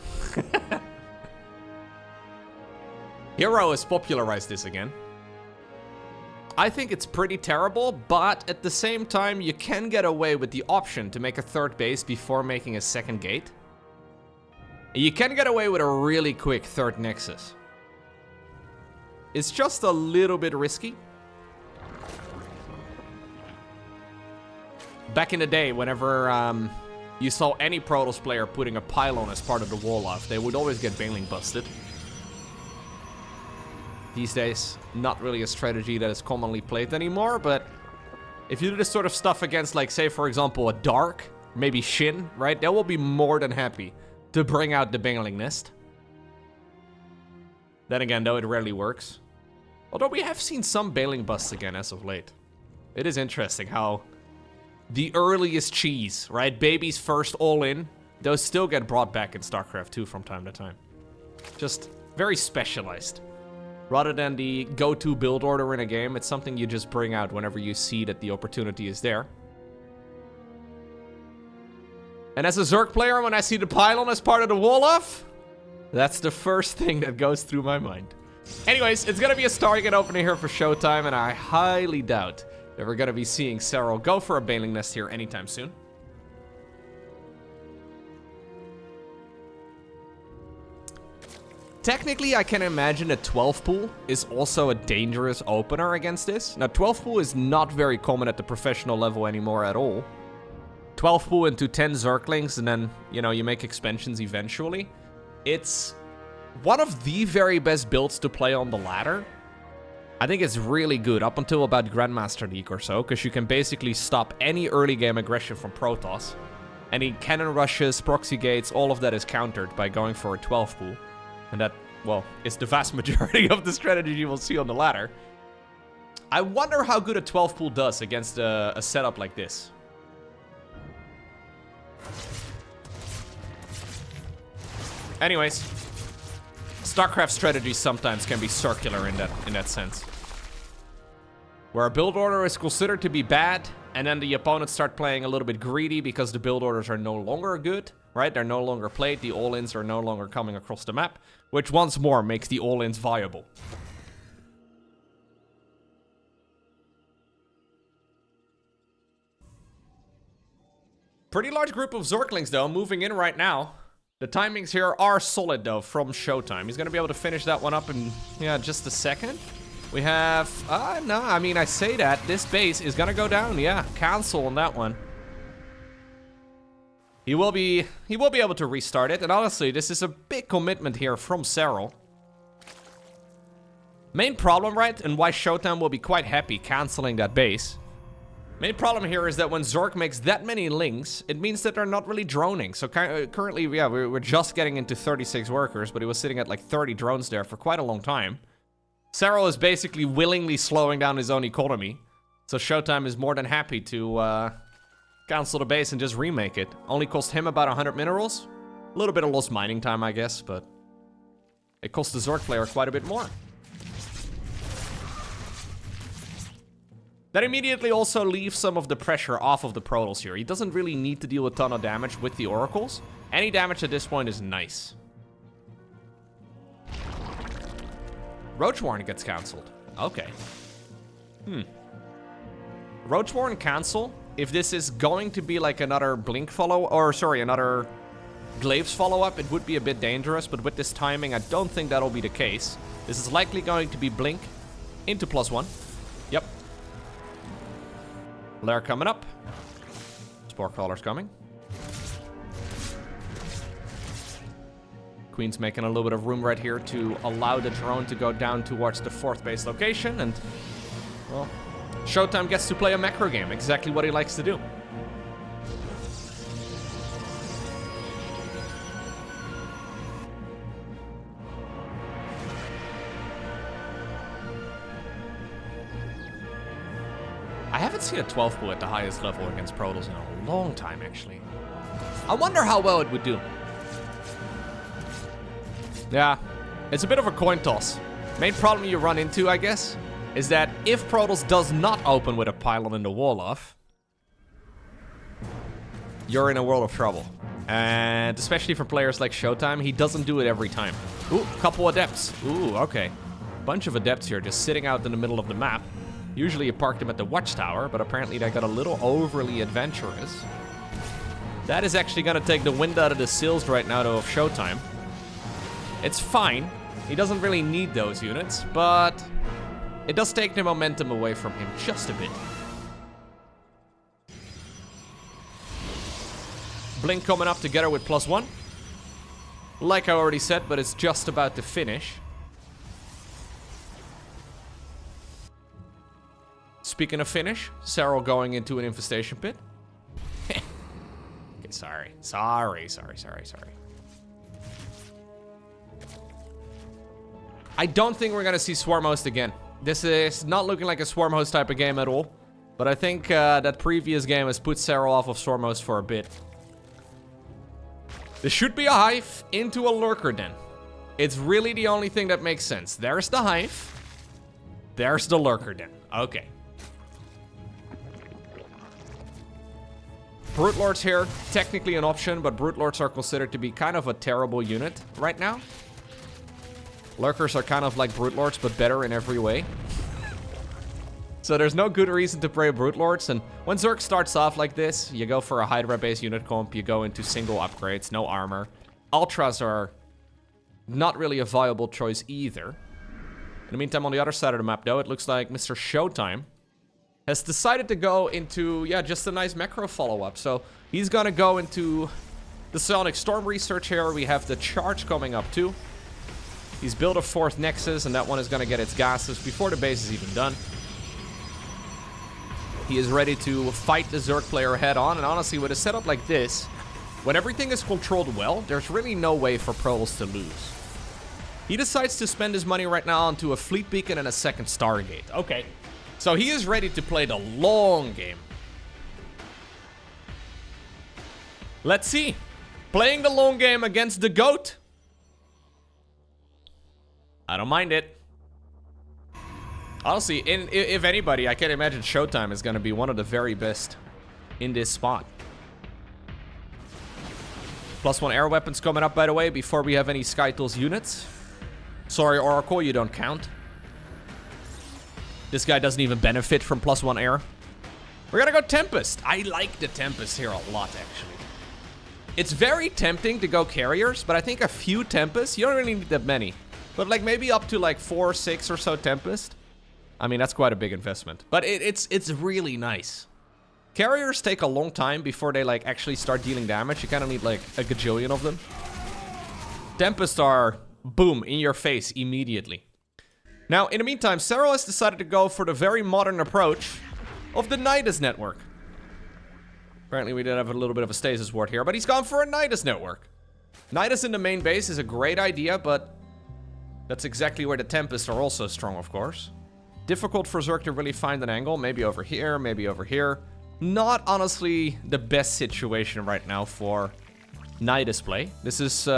Hero has popularized this again. I think it's pretty terrible, but at the same time, you can get away with the option to make a 3rd base before making a 2nd gate. You can get away with a really quick 3rd nexus. It's just a little bit risky. Back in the day, whenever you saw any Protoss player putting a pylon as part of the wall off, they would always get Baneling busted. These days, not really a strategy that is commonly played anymore, but if you do this sort of stuff against, like, say, for example, a Dark, maybe Shin, right? They will be more than happy to bring out the Baneling Nest. Then again, though, it rarely works. Although we have seen some Baneling busts again as of late. It is interesting how the earliest cheese, right? Babies first all-in, those still get brought back in StarCraft 2 from time to time. Just very specialized. Rather than the go-to build order in a game, it's something you just bring out whenever you see that the opportunity is there. And as a Zerg player, when I see the pylon as part of the wall-off, that's the first thing that goes through my mind. Anyways, it's gonna be a Stargate opening here for ShoWTimE, and I highly doubt that we're gonna be seeing Serral go for a Baneling Nest here anytime soon. Technically, I can imagine a 12 pool is also a dangerous opener against this. Now, 12 pool is not very common at the professional level anymore at all. 12 pool into 10 Zerglings, and then, you know, you make expansions eventually. It's one of the very best builds to play on the ladder. I think it's really good up until about Grandmaster League or so, because you can basically stop any early game aggression from Protoss. Any cannon rushes, proxy gates, all of that is countered by going for a 12 pool. And that, well, is the vast majority of the strategy you will see on the ladder. I wonder how good a 12 pool does against a setup like this. Anyways, StarCraft strategies sometimes can be circular in that sense. Where a build order is considered to be bad, and then the opponents start playing a little bit greedy because the build orders are no longer good. right? They're no longer played. The all-ins are no longer coming across the map, which once more makes the all-ins viable. Pretty large group of Zerglings, though, moving in right now. The timings here are solid, though, from ShoWTimE. He's going to be able to finish that one up in, yeah, just a second. We have... no, I mean, I say that. This base is going to go down. Yeah, cancel on that one. He will be able to restart it. And honestly, this is a big commitment here from Sarl. Main problem, right, and why ShoWTimE will be quite happy canceling that base. Main problem here is that when Zerg makes that many links, it means that they're not really droning. So currently, yeah, we're just getting into 36 workers, but he was sitting at like 30 drones there for quite a long time. Serral is basically willingly slowing down his own economy. So ShoWTimE is more than happy to cancel the base and just remake it. Only cost him about 100 minerals. A little bit of lost mining time, I guess, but it cost the Zerg player quite a bit more. That immediately also leaves some of the pressure off of the Protoss here. He doesn't really need to deal a ton of damage with the Oracles. Any damage at this point is nice. Roachwarren gets cancelled. Okay. Roachwarren cancel. If this is going to be like another Blink follow, or sorry, another Glaives follow-up, it would be a bit dangerous, but with this timing, I don't think that'll be the case. This is likely going to be Blink into +1. Yep. Lair coming up. Spore Crawler's coming. Queen's making a little bit of room right here to allow the drone to go down towards the 4th base location, and, well, ShoWTimE gets to play a macro game, exactly what he likes to do. I haven't seen a 12 pool at the highest level against Protoss in a long time, actually. I wonder how well it would do. Yeah, it's a bit of a coin toss. Main problem you run into, I guess, is that if Protoss does not open with a pylon in the wall off, you're in a world of trouble. And especially for players like ShoWTimE, he doesn't do it every time. Ooh, couple adepts. Ooh, okay. Bunch of adepts here just sitting out in the middle of the map. Usually you park them at the watchtower, but apparently they got a little overly adventurous. That is actually going to take the wind out of the sails right now, though, of ShoWTimE. It's fine. He doesn't really need those units, but it does take the momentum away from him just a bit. Blink coming up together with +1. Like I already said, but it's just about to finish. Speaking of finish, Serral going into an infestation pit. Okay, sorry. I don't think we're gonna see Swarm Host again. This is not looking like a Swarm Host type of game at all. But I think that previous game has put Serral off of Swarm Host for a bit. This should be a Hive into a Lurker Den. It's really the only thing that makes sense. There's the Hive. There's the Lurker Den. Okay. Brute Lords here, technically an option, but Brute Lords are considered to be kind of a terrible unit right now. Lurkers are kind of like Brute Lords, but better in every way. So there's no good reason to play Brute Lords, and when Zerg starts off like this, you go for a Hydra-based unit comp, you go into single upgrades, no armor. Ultras are not really a viable choice either. In the meantime, on the other side of the map, though, it looks like Mr. ShoWTimE has decided to go into, yeah, just a nice macro follow-up. So he's gonna go into the Psionic Storm research here. We have the charge coming up too. He's built a 4th Nexus, and that one is gonna get its gases before the base is even done. He is ready to fight the Zerg player head on, and honestly, with a setup like this, when everything is controlled well, there's really no way for Protoss to lose. He decides to spend his money right now onto a Fleet Beacon and a 2nd Stargate. Okay. So he is ready to play the long game. Let's see. Playing the long game against the GOAT. I don't mind it. Honestly, if anybody, I can imagine ShoWTimE is going to be one of the very best in this spot. +1 air weapons coming up, by the way, before we have any Skytools units. Sorry, Oracle, you don't count. This guy doesn't even benefit from +1 air. We're gonna go Tempest. I like the Tempest here a lot, actually. It's very tempting to go carriers, but I think a few Tempest, you don't really need that many. But like maybe up to like 4 or 6 or so Tempest. I mean, that's quite a big investment. But it's really nice. Carriers take a long time before they like actually start dealing damage. You kind of need like a gajillion of them. Tempest are, boom, in your face immediately. Now, in the meantime, Serral has decided to go for the very modern approach of the Nidus network. Apparently we did have a little bit of a stasis ward here, but he's gone for a Nidus network. Nidus in the main base is a great idea, but that's exactly where the Tempests are also strong, of course. Difficult for Zerg to really find an angle. Maybe over here, maybe over here. Not honestly the best situation right now for Nidus play. This is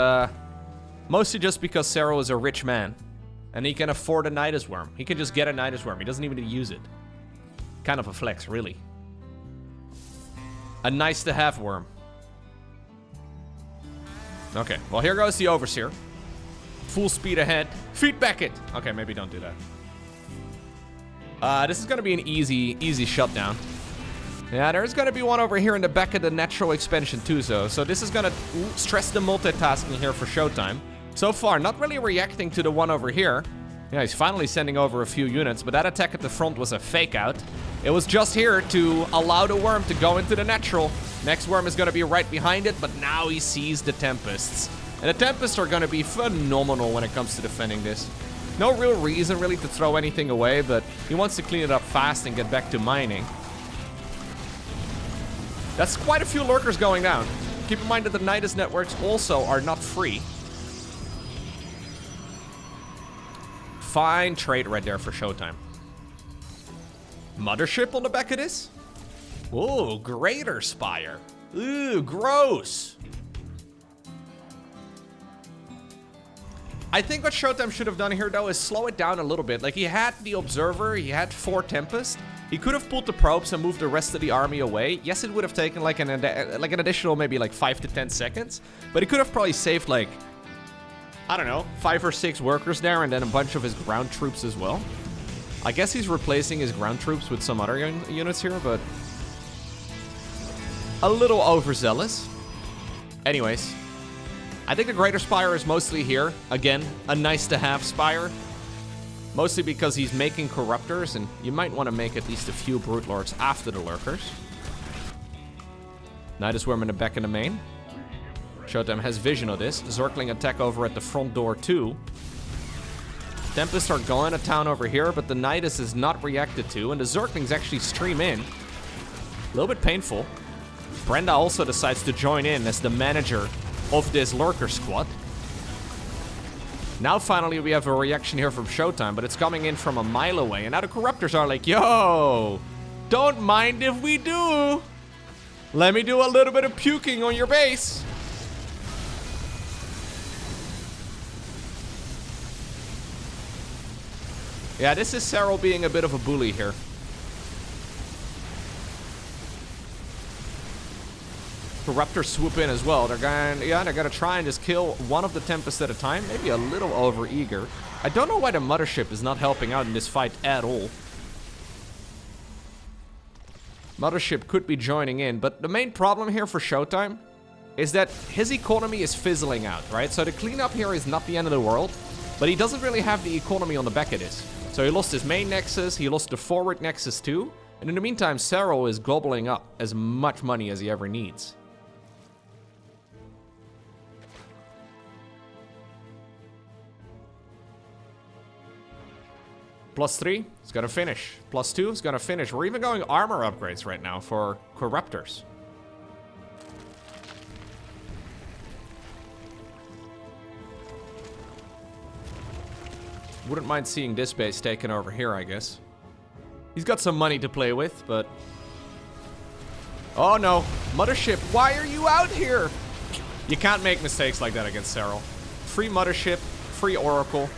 mostly just because Serral is a rich man. And he can afford a Nidus worm. He can just get a Nidus worm. He doesn't even need to use it. Kind of a flex, really. A nice to have worm. Okay, well here goes the Overseer. Full speed ahead. Feedback it! Okay, maybe don't do that. This is gonna be an easy shutdown. Yeah, there's gonna be one over here in the back of the natural expansion too, so this is gonna stress the multitasking here for ShoWTimE. So far, not really reacting to the one over here. Yeah, he's finally sending over a few units, but that attack at the front was a fake out. It was just here to allow the worm to go into the natural. Next worm is gonna be right behind it, but now he sees the Tempests. And the Tempests are gonna be phenomenal when it comes to defending this. No real reason really to throw anything away, but he wants to clean it up fast and get back to mining. That's quite a few lurkers going down. Keep in mind that the Nidus networks also are not free. Fine trade right there for ShoWTimE. Mothership on the back of this? Ooh, Greater Spire. Ooh, gross. I think what ShoWTimE should have done here, though, is slow it down a little bit. Like, he had the Observer, he had 4 Tempest. He could have pulled the probes and moved the rest of the army away. Yes, it would have taken like an additional maybe like 5 to 10 seconds. But he could have probably saved like, I don't know, 5 or 6 workers there and then a bunch of his ground troops as well. I guess he's replacing his ground troops with some other units here, but a little overzealous. Anyways, I think the Greater Spire is mostly here. Again, a nice to have Spire. Mostly because he's making Corruptors, and you might want to make at least a few Brute Lords after the Lurkers. Nidus Worm in the back in the main. ShoWTimE has vision of this. Zergling attack over at the front door too. Tempests are going to town over here, but the Nidus is not reacted to, and the Zerglings actually stream in. A little bit painful. Brenda also decides to join in as the manager of this Lurker squad. Now finally we have a reaction here from ShoWTimE, but it's coming in from a mile away, and now the Corruptors are like, yo, don't mind if we do. Let me do a little bit of puking on your base. Yeah, this is Sarl being a bit of a bully here. Corruptors swoop in as well. They're gonna try and just kill one of the Tempests at a time. Maybe a little over-eager. I don't know why the Mothership is not helping out in this fight at all. Mothership could be joining in, but the main problem here for ShoWTimE is that his economy is fizzling out, right? So the cleanup here is not the end of the world, but he doesn't really have the economy on the back of this. So he lost his main nexus, he lost the forward nexus too, and in the meantime, Serral is gobbling up as much money as he ever needs. +3, it's gonna finish. +2, it's gonna finish. We're even going armor upgrades right now for Corruptors. Wouldn't mind seeing this base taken over here, I guess. He's got some money to play with, but... Oh no, Mothership, why are you out here? You can't make mistakes like that against Serral. Free Mothership, free Oracle.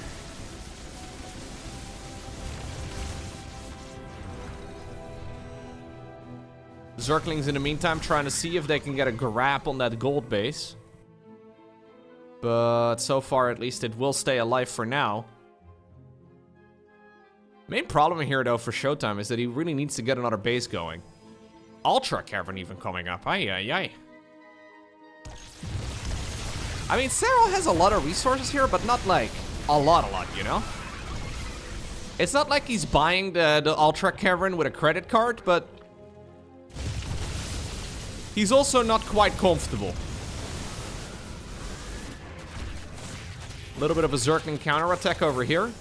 Zerglings in the meantime trying to see if they can get a grab on that gold base. But so far, at least, it will stay alive for now. Main problem here, though, for ShoWTimE is that he really needs to get another base going. Ultra Cavern even coming up. Ay, ay, ay. I mean, Serral has a lot of resources here, but not like a lot, you know? It's not like he's buying the Ultra Cavern with a credit card, but he's also not quite comfortable. A little bit of a Zergling counterattack over here.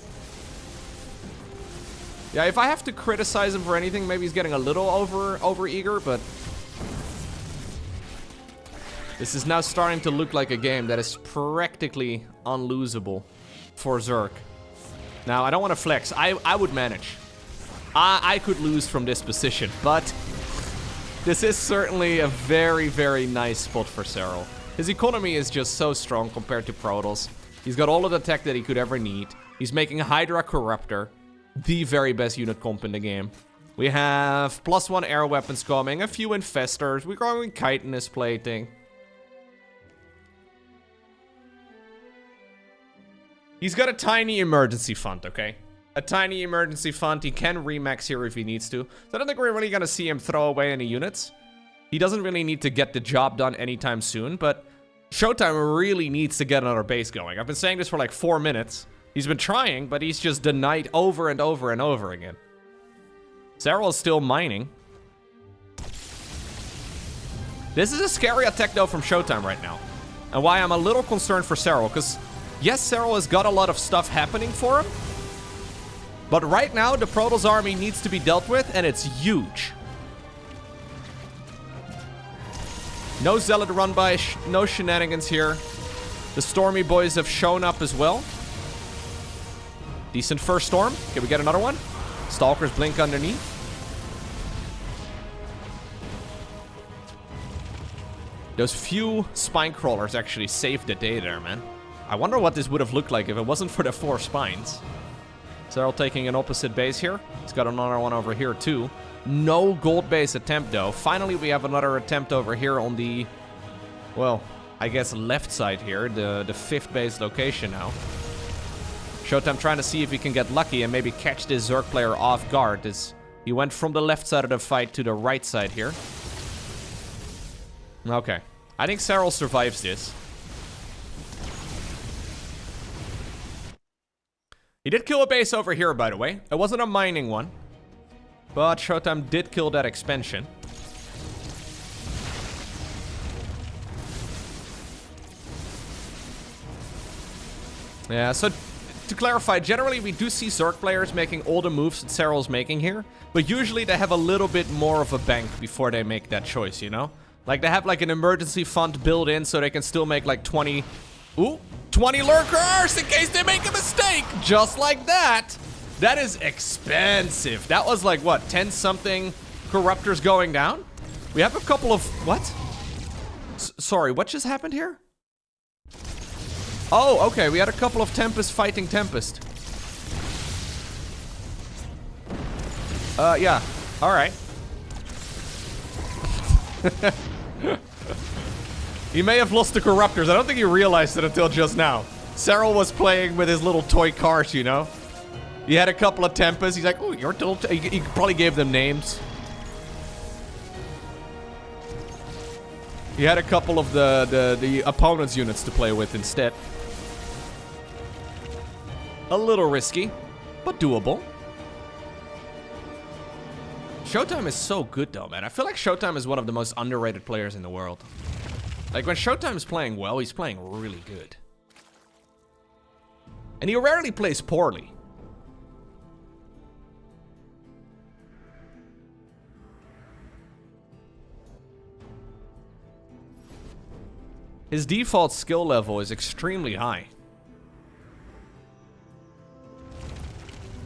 Yeah, if I have to criticize him for anything, maybe he's getting a little over eager, but this is now starting to look like a game that is practically unlosable for Zerg. Now, I don't want to flex. I would manage. I could lose from this position, but this is certainly a very, very nice spot for Sarl. His economy is just so strong compared to Protoss. He's got all of the tech that he could ever need. He's making Hydra Corruptor, the very best unit comp in the game. We have +1 air weapons coming, a few infestors. We're going chitinous plating. He's got a tiny emergency fund, okay? A tiny emergency fund. He can remax here if he needs to. So I don't think we're really gonna see him throw away any units. He doesn't really need to get the job done anytime soon, but ShoWTimE really needs to get another base going. I've been saying this for like 4 minutes. He's been trying, but he's just denied over and over and over again. Serral is still mining. This is a scary attack, though, from ShoWTimE right now. And why I'm a little concerned for Serral, because yes, Serral has got a lot of stuff happening for him. But right now, the Protoss army needs to be dealt with, and it's huge. No Zealot run by, no shenanigans here. The Stormy boys have shown up as well. Decent first storm. Can we get another one? Stalkers blink underneath. Those few spine crawlers actually saved the day there, man. I wonder what this would have looked like if it wasn't for the 4 spines. Serral taking an opposite base here. He's got another one over here too. No gold base attempt though. Finally, we have another attempt over here on the, well, I guess left side here. The 5th base location now. ShoWTimE trying to see if he can get lucky and maybe catch this Zerg player off guard. As he went from the left side of the fight to the right side here. Okay. I think Serral survives this. He did kill a base over here, by the way. It wasn't a mining one. But ShoWTimE did kill that expansion. Yeah, so to clarify, generally we do see Zerg players making all the moves that Serral's making here. But usually they have a little bit more of a bank before they make that choice, you know? Like they have like an emergency fund built in so they can still make like 20 lurkers in case they make a mistake. Just like that. That is expensive. That was like, what, 10-something corruptors going down? We have a couple of... What? Sorry, what just happened here? Oh, okay. We had a couple of Tempest fighting Tempest. Yeah. All right. He may have lost the corruptors. I don't think he realized it until just now. Serral was playing with his little toy cars, you know? He had a couple of Tempests. He's like, oh, you're little... He probably gave them names. He had a couple of the opponent's units to play with instead. A little risky, but doable. ShoWTimE is so good though, man. I feel like ShoWTimE is one of the most underrated players in the world. Like when ShoWTimE is playing well, he's playing really good. And he rarely plays poorly. His default skill level is extremely high.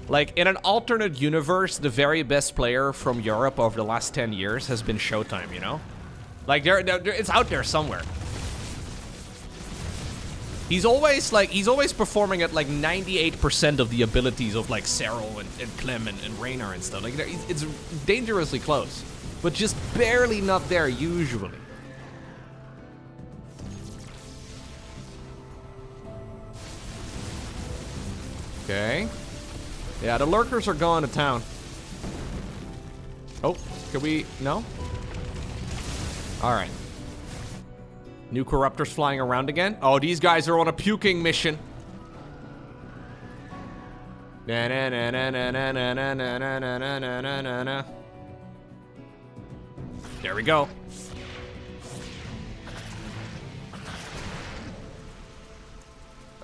Like, in an alternate universe, the very best player from Europe over the last 10 years has been ShoWTimE, you know? Like, it's out there somewhere. He's always performing at, like, 98% of the abilities of, like, Serral and Clem and Raynor and stuff. Like, it's dangerously close. But just barely not there, usually. Okay. Yeah, the lurkers are going to town. Oh, can we... No? Alright. New corruptors flying around again. Oh, these guys are on a puking mission. Na na na na na na na na na na na na na na. There we go.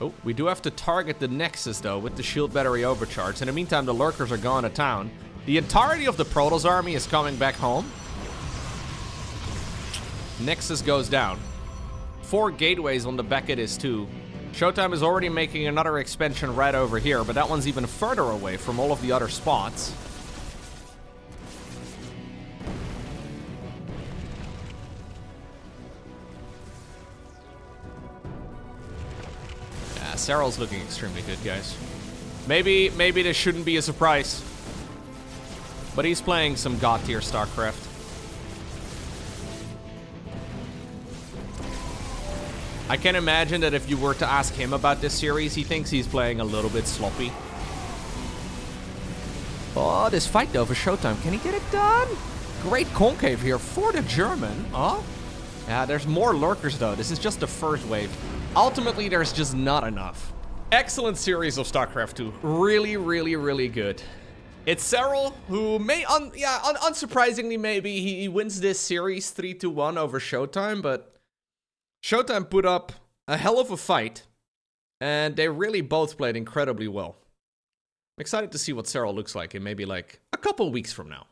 Oh, we do have to target the Nexus, though, with the shield battery overcharge. In the meantime, the lurkers are gone to town. The entirety of the Protoss army is coming back home. Nexus goes down. 4 gateways on the back of this, too. ShoWTimE is already making another expansion right over here, but that one's even further away from all of the other spots. Sarl's looking extremely good, guys. Maybe this shouldn't be a surprise. But he's playing some god tier StarCraft. I can imagine that if you were to ask him about this series, he thinks he's playing a little bit sloppy. Oh, this fight though for ShoWTimE. Can he get it done? Great concave here for the German. Oh? Yeah, there's more lurkers though. This is just the first wave. Ultimately, there's just not enough. Excellent series of StarCraft 2. Really, really, really good. It's Serral, who may, unsurprisingly, maybe he wins this series 3-1 over ShoWTimE, but ShoWTimE put up a hell of a fight, and they really both played incredibly well. I'm excited to see what Serral looks like in maybe like a couple weeks from now.